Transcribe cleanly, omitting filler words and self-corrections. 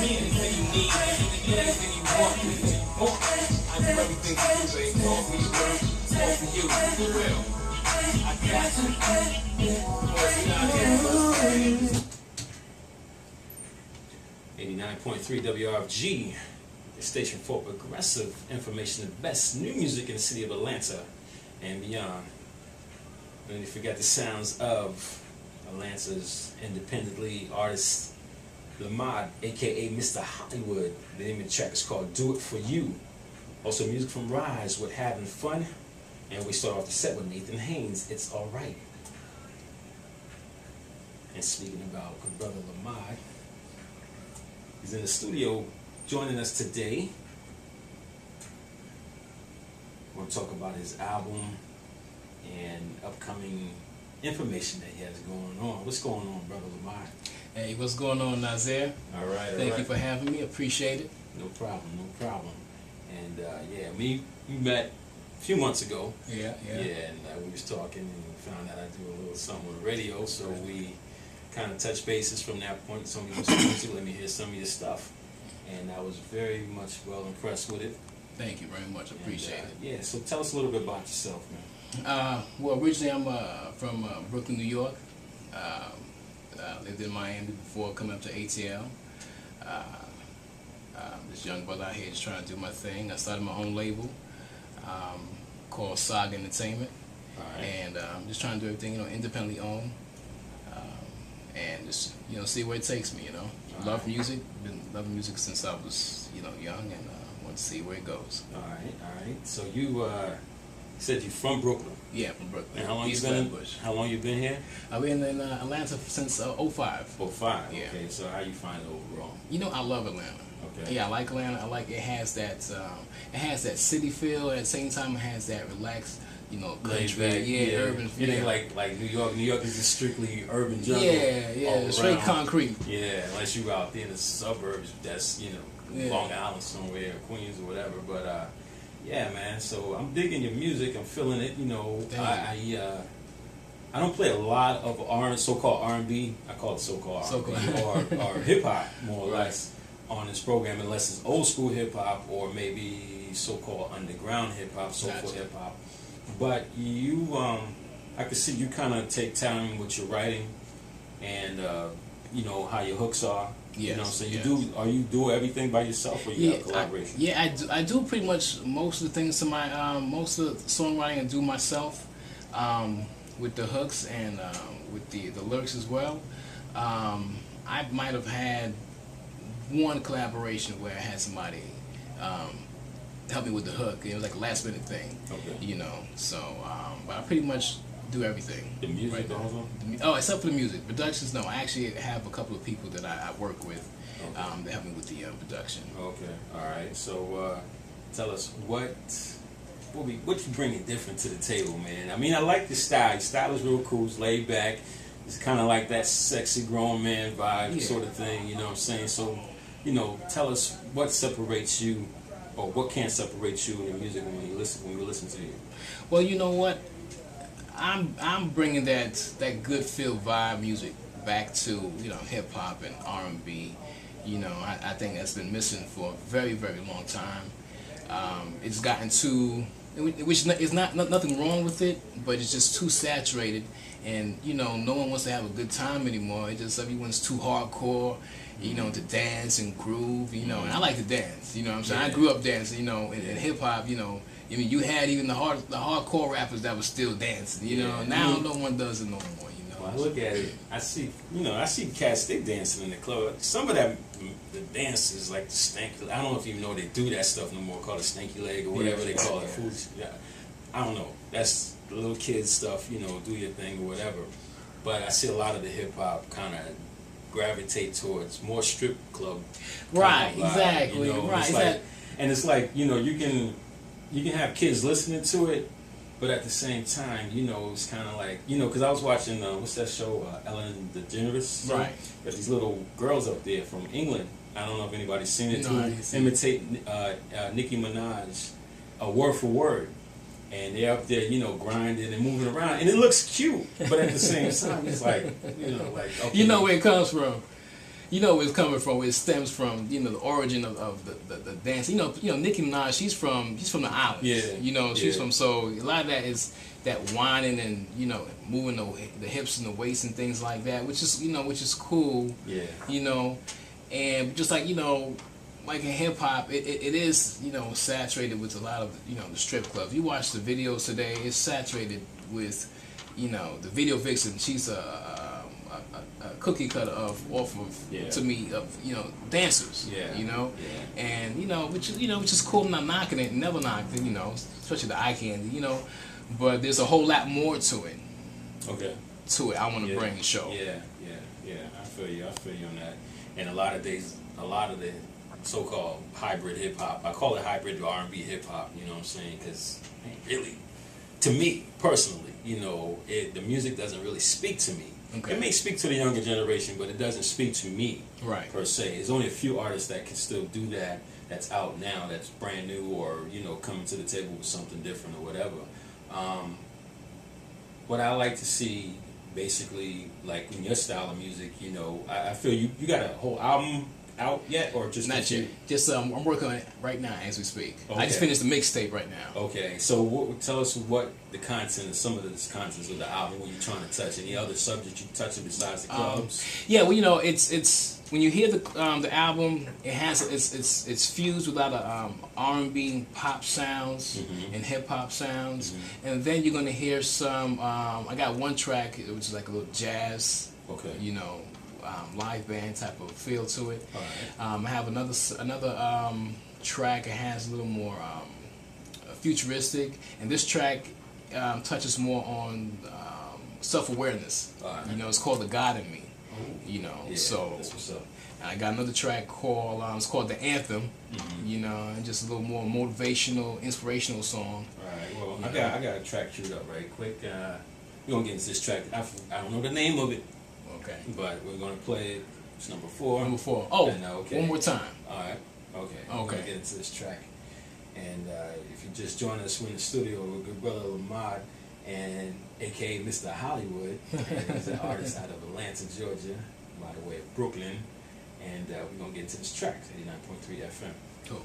anything you need, anything you want, anything you want. I do everything for you, baby. All for you, girl. All for you, for real. I got you. Boys, we out here. 89.3 WRFG, the station for progressive information, the best new music in the city of Atlanta and beyond. Don't you forget the sounds of Atlanta's independently artist Lamad, aka Mr. Hollywood. The name of the track is called Do It For You. Also music from Rise with Having Fun. And we start off the set with Nathan Haynes, It's Alright. And speaking about good brother Lamad, he's in the studio joining us today. We're going to talk about his album and upcoming information that he has going on. What's going on, brother Lamad? Hey, what's going on, Nasiyr? All right, Thank you for having me. Appreciate it. No problem, no problem. And yeah, we met a few months ago. Yeah. And we was talking and found out I do a little something with radio, so we kind of touched bases from that point. Some of you let me hear some of your stuff, and I was very much well impressed with it. Thank you very much. Appreciate it. Yeah, so tell us a little bit about yourself, man. Well, originally I'm from Brooklyn, New York. Lived in Miami before coming up to ATL. This young brother out here just trying to do my thing. I started my own label called Saga Entertainment, and I'm just trying to do everything, independently owned, and just see where it takes me. Love music. Been loving music since I was young, and want to see where it goes. All right. So you said you're from Brooklyn. Yeah, from Brooklyn. And how long you been here? I've been in Atlanta since 05. 05. Yeah. Okay. So how you find it overall? I love Atlanta. Okay. Yeah, I like Atlanta. I like it has that city feel. At the same time, it has that relaxed, country, urban feel. It ain't like New York. New York is just strictly urban jungle. Yeah, straight concrete. Yeah, unless you out there in the suburbs, that's Long Island somewhere, Queens or whatever. But yeah, man. So I'm digging your music. I'm feeling it. I don't play a lot of so-called R&B. I call it so-called R&B or hip hop, more or less, on this program, unless it's old school hip hop or maybe so-called underground hip hop, soulful hip hop. But you, I can see you kind of take time with your writing, and how your hooks are. Yes, so you do everything by yourself, or you have collaboration? I do pretty much most of the things to my most of the songwriting I do myself, with the hooks and with the lyrics as well. I might have had one collaboration where I had somebody help me with the hook. It was like a last minute thing. Okay. So but I pretty much do everything. The music also? Except for the music. Productions, no. I actually have a couple of people that I work with that help me with the production. Okay. All right. So tell us what you bringing different to the table, man. I mean, I like the style. Your style is real cool. It's laid back. It's kind of like that sexy grown man vibe sort of thing. You know what I'm saying? So, tell us what separates you, or what can't separate you in the music when we listen to you. Well, you know what? I'm bringing that good feel vibe music back to hip hop and R&B. I think that's been missing for a very, very long time. It's gotten too, which is not nothing wrong with it, but it's just too saturated, and no one wants to have a good time anymore. It just everyone's too hardcore, to dance and groove, and I like to dance. What I'm saying? I grew up dancing, in hip hop, you had even the hardcore rappers that were still dancing, Now no one does it no more, When I look at it, I see cats, they dancing in the club. Some of the dances, like the stanky, I don't know if you know they do that stuff no more, called a stanky leg or whatever they call it. Yeah. I don't know. That's the little kids stuff, do your thing or whatever. But I see a lot of the hip hop kind of gravitate towards more strip club. Right, vibe, exactly. Right. It's like, you can have kids listening to it, but at the same time, it's kind of like, because I was watching, what's that show, Ellen DeGeneres? Right. Got these little girls up there from England. I don't know if anybody's seen it, No, imitate Nicki Minaj, word for word. And they're up there, grinding and moving around. And it looks cute, but at the same time, it's like, okay. You know where it comes from. you know where it's coming from. Where it stems from, you know, the origin of the dance. You know, Nicki Minaj, she's from the islands. Yeah. You know, she's Yeah. from, so a lot of that is that whining and, you know, moving the hips and the waist and things like that, which is cool. Yeah. You know, and just like, you know, like in hip hop, it is, you know, saturated with a lot of, you know, the strip clubs. You watch the videos today, it's saturated with, you know, the video vixen. She's a cookie cutter off of, to me, of, you know, dancers. Yeah. You know, Yeah. and you know, which is cool. I'm not knocking it, never knocked it. You know, especially the eye candy. You know, but there's a whole lot more to it. Okay. I want to bring the show. Yeah. I feel you on that. And a lot of the so-called hybrid hip hop, I call it hybrid R&B hip hop. You know what I'm saying? Because really, to me personally, you know, the music doesn't really speak to me. Okay. It may speak to the younger generation, but it doesn't speak to me, Right. per se. There's only a few artists that can still do that. That's out now. That's brand new, or, you know, coming to the table with something different or whatever. What I like to see, basically, like in your style of music, you know, I feel you got a whole album out yet, or just Not yet. Just I'm working on it right now as we speak. Okay. I just finished the mixtape right now. Okay, so tell us what the content, some of the contents of the album, what you're trying to touch. Any other subjects you touching besides the clubs? Yeah, well, you know, it's when you hear the album, it's fused with a lot of R&B, pop sounds, and hip hop sounds, and then you're gonna hear some. I got one track which is like a little jazz. Okay. You know. Live band type of feel to it. All right. I have another track that has a little more futuristic, and this track touches more on self-awareness. All right. You know, it's called "The God in Me." Oh. You know, Yeah, so that's what's up. I got another track called it's called "The Anthem." You know, and just a little more motivational, inspirational song. All right. Well, I got a track queued up right quick. We're gonna get into this track. I don't know the name of it. Okay. But we're gonna play it. It's number 4. Number 4. Oh, okay. one more time. All right. Okay. We're Okay. gonna get into this track. And if you just joined us, we're in the studio with good brother Lamad, and AKA Mr. Hollywood. And he's an artist out of Atlanta, Georgia, by the way of Brooklyn. And we're gonna get into this track, 89.3 FM. Cool.